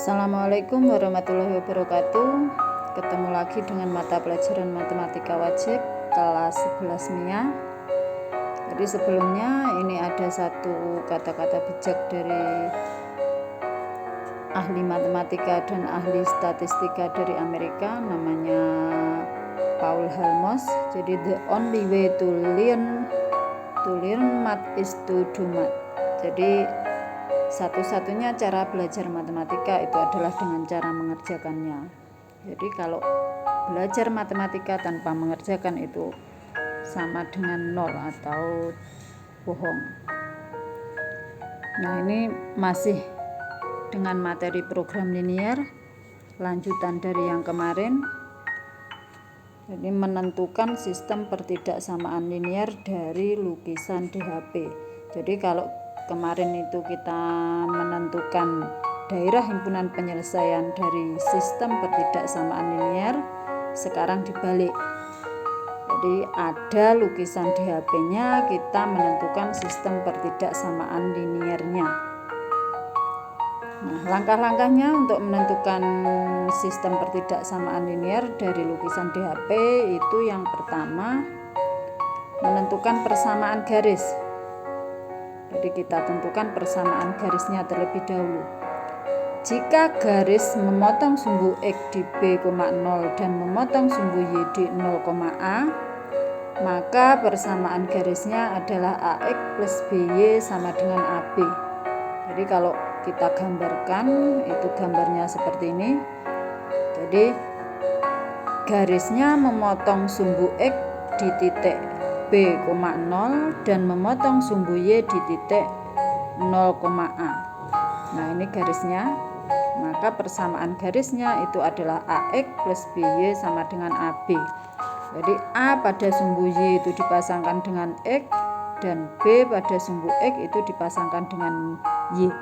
Assalamualaikum warahmatullahi wabarakatuh. Ketemu lagi dengan mata pelajaran matematika wajib kelas 11 MIA. Jadi sebelumnya ini ada satu kata-kata bijak dari ahli matematika dan ahli statistika dari Amerika, namanya Paul Halmos. Jadi the only way to learn math is to do math. Jadi satu-satunya cara belajar matematika itu adalah dengan cara mengerjakannya. Jadi kalau belajar matematika tanpa mengerjakan itu sama dengan nol atau bohong. Nah, ini masih dengan materi program linier, lanjutan dari yang kemarin. Jadi menentukan sistem pertidaksamaan linier dari lukisan DHP. Jadi kalau kemarin itu kita menentukan daerah himpunan penyelesaian dari sistem pertidaksamaan linier, sekarang dibalik. Jadi ada lukisan DHP-nya, kita menentukan sistem pertidaksamaan liniernya. Nah, langkah-langkahnya untuk menentukan sistem pertidaksamaan linier dari lukisan DHP itu yang pertama, menentukan persamaan garis. Jadi kita tentukan persamaan garisnya terlebih dahulu. Jika garis memotong sumbu X di B, 0 dan memotong sumbu Y di 0,A, maka persamaan garisnya adalah AX plus BY sama dengan AB. Jadi kalau kita gambarkan, itu gambarnya seperti ini. Jadi garisnya memotong sumbu X di titik B, 0 dan memotong sumbu Y di titik 0,A. Nah, ini garisnya. Maka persamaan garisnya itu adalah AX plus BY sama dengan AB. Jadi A pada sumbu Y itu dipasangkan dengan X dan B pada sumbu X itu dipasangkan dengan Y.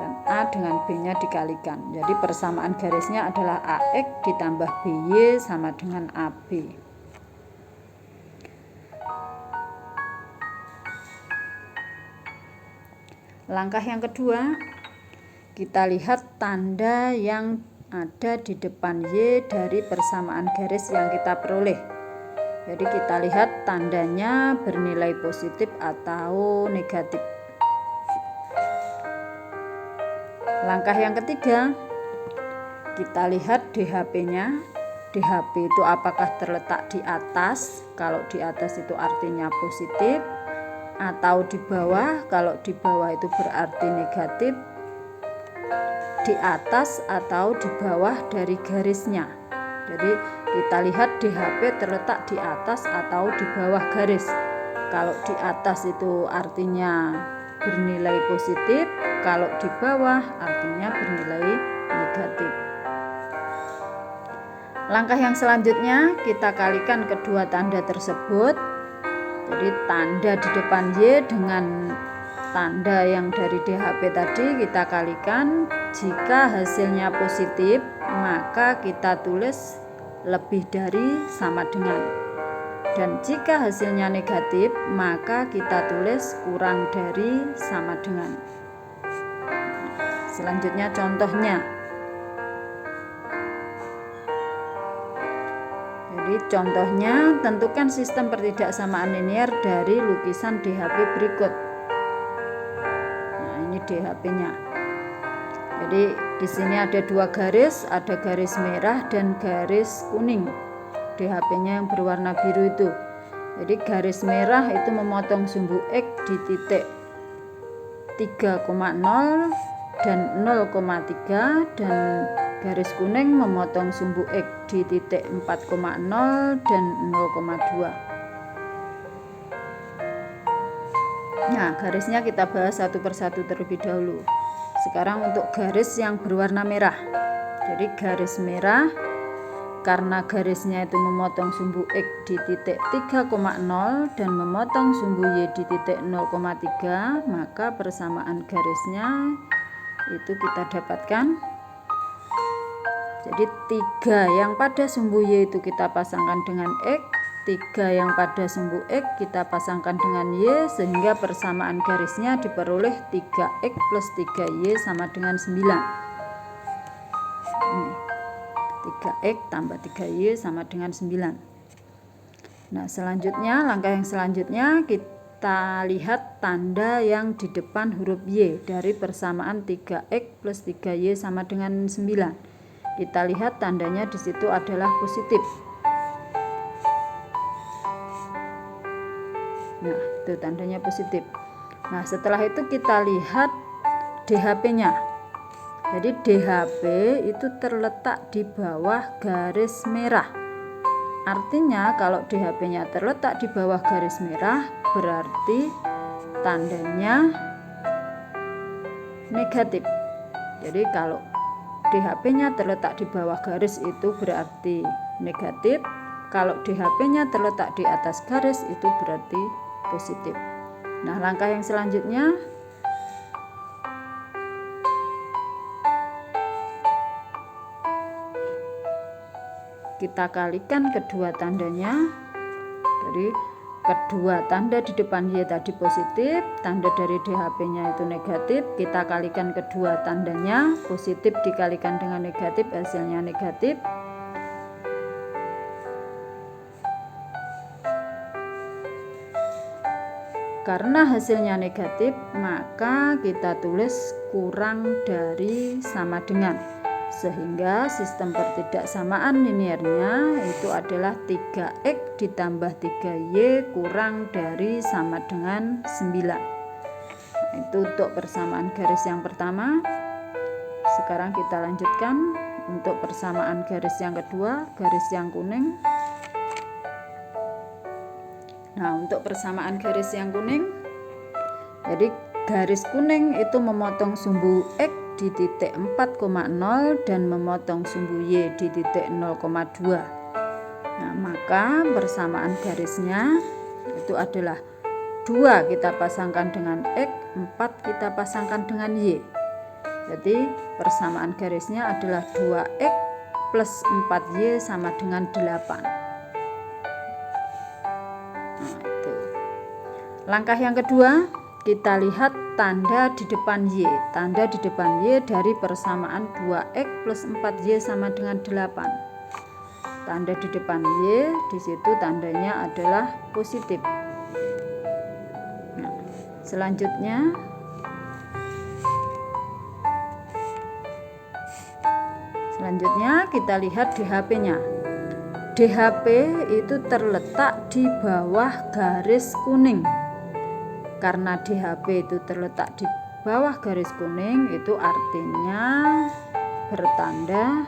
Dan A dengan B-nya dikalikan. Jadi persamaan garisnya adalah AX ditambah BY sama dengan AB. Langkah yang kedua, kita lihat tanda yang ada di depan Y dari persamaan garis yang kita peroleh. Jadi kita lihat tandanya bernilai positif atau negatif. Langkah yang ketiga, kita lihat DHP-nya. DHP itu apakah terletak di atas? Kalau di atas itu artinya positif, atau di bawah. Kalau di bawah itu berarti negatif. Di atas atau di bawah dari garisnya. Jadi kita lihat DHP terletak di atas atau di bawah garis. Kalau di atas itu artinya bernilai positif, kalau di bawah artinya bernilai negatif. Langkah yang selanjutnya, kita kalikan kedua tanda tersebut. Jadi tanda di depan Y dengan tanda yang dari DHP tadi kita kalikan. Jika hasilnya positif, maka kita tulis lebih dari sama dengan. Dan jika hasilnya negatif, maka kita tulis kurang dari sama dengan. Selanjutnya contohnya. Jadi contohnya, tentukan sistem pertidaksamaan linier dari lukisan DHP berikut. Nah, ini DHP-nya. Jadi di sini ada dua garis, ada garis merah dan garis kuning. DHP-nya yang berwarna biru itu. Jadi garis merah itu memotong sumbu X di titik 3,0 dan 0,3 dan garis kuning memotong sumbu X di titik 4,0 dan 0,2. Nah, garisnya kita bahas satu persatu terlebih dahulu. Sekarang untuk garis yang berwarna merah. Jadi garis merah, karena garisnya itu memotong sumbu X di titik 3,0 dan memotong sumbu Y di titik 0,3, maka persamaan garisnya itu kita dapatkan. Jadi 3 yang pada sumbu Y itu kita pasangkan dengan X, 3 yang pada sumbu X kita pasangkan dengan Y, sehingga persamaan garisnya diperoleh 3X plus 3Y sama dengan 9. Ini 3X tambah 3Y sama dengan 9. Nah, selanjutnya, langkah yang selanjutnya kita lihat tanda yang di depan huruf Y dari persamaan 3X plus 3Y sama dengan 9. Kita lihat tandanya di situ adalah positif. Nah, itu tandanya positif. Nah, setelah itu kita lihat DHP-nya. Jadi DHP itu terletak di bawah garis merah. Artinya kalau DHP-nya terletak di bawah garis merah berarti tandanya negatif. Jadi kalau DHP-nya terletak di bawah garis itu berarti negatif. Kalau DHP-nya terletak di atas garis itu berarti positif. Nah, langkah yang selanjutnya kita kalikan kedua tandanya. Jadi kedua tanda di depan Y tadi positif, tanda dari DHP-nya itu negatif, kita kalikan kedua tandanya, positif dikalikan dengan negatif hasilnya negatif. Karena hasilnya negatif, maka kita tulis kurang dari sama dengan. Sehingga sistem pertidaksamaan linearnya itu adalah 3X ditambah 3Y kurang dari sama dengan 9. Itu untuk persamaan garis yang pertama. Sekarang kita lanjutkan untuk persamaan garis yang kedua, garis yang kuning. Nah, untuk persamaan garis yang kuning, jadi garis kuning itu memotong sumbu X di titik 4,0 dan memotong sumbu Y di titik 0,2. Nah, maka persamaan garisnya itu adalah 2 kita pasangkan dengan X, 4 kita pasangkan dengan Y. Jadi persamaan garisnya adalah 2X plus 4Y sama dengan 8. Langkah yang kedua, kita lihat tanda di depan Y. Tanda di depan Y dari persamaan 2X plus 4Y sama dengan 8. Tanda di depan Y, di situ tandanya adalah positif. Nah, selanjutnya kita lihat DHP-nya. DHP itu terletak di bawah garis kuning. Karena DHP itu terletak di bawah garis kuning, itu artinya bertanda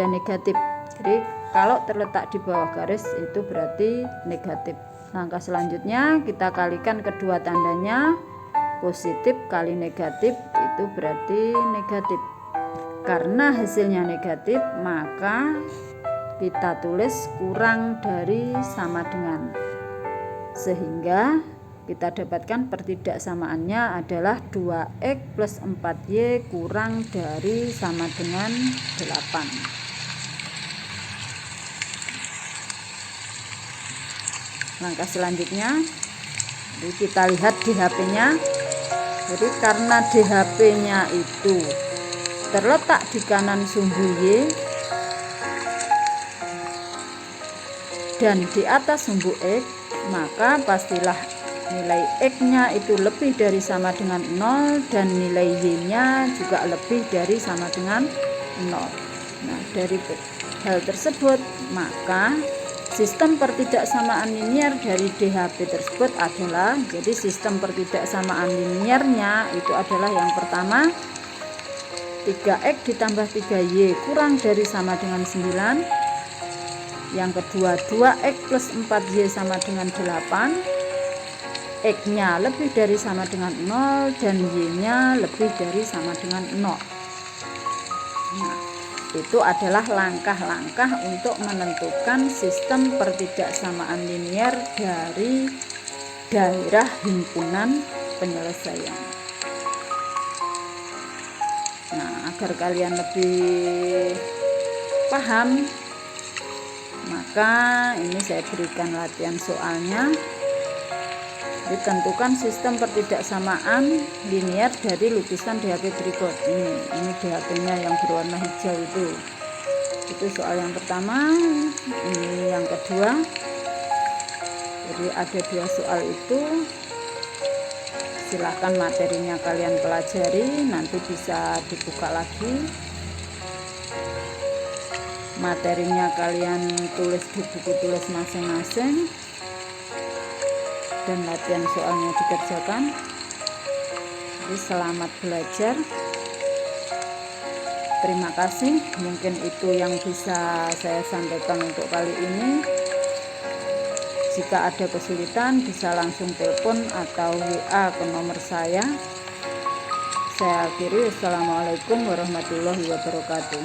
negatif. Jadi kalau terletak di bawah garis itu berarti negatif. Langkah selanjutnya kita kalikan kedua tandanya, positif kali negatif itu berarti negatif. Karena hasilnya negatif, maka kita tulis kurang dari sama dengan, sehingga kita dapatkan pertidaksamaannya adalah 2X plus 4Y kurang dari sama dengan 8. Langkah selanjutnya, jadi kita lihat DHP-nya. Jadi karena DHP-nya itu terletak di kanan sumbu Y dan di atas sumbu X, maka pastilah nilai X-nya itu lebih dari sama dengan 0 dan nilai Y-nya juga lebih dari sama dengan 0. Nah, dari hal tersebut, maka sistem pertidaksamaan linier dari DHP tersebut adalah, jadi sistem pertidaksamaan liniernya itu adalah yang pertama 3X ditambah 3Y kurang dari sama dengan 9. Yang kedua 2X plus 4Y sama dengan 8. X-nya lebih dari sama dengan 0 dan Y-nya lebih dari sama dengan 0. Nah, itu adalah langkah-langkah untuk menentukan sistem pertidaksamaan linier dari daerah himpunan penyelesaian. Nah, agar kalian lebih paham, maka ini saya berikan latihan soalnya. Ditentukan sistem pertidaksamaan linier dari lukisan DHP berikut. Ini DHP-nya yang berwarna hijau itu soal yang pertama. Ini yang kedua. Jadi ada 2 soal itu. Silahkan materinya kalian pelajari, nanti bisa dibuka lagi. Materinya kalian tulis di buku tulis masing-masing, dan latihan soalnya dikerjakan. Jadi selamat belajar. Terima kasih. Mungkin itu yang bisa saya sampaikan untuk kali ini. Jika ada kesulitan bisa langsung telepon atau WA ke nomor saya. Saya akhiri. Assalamualaikum warahmatullahi wabarakatuh.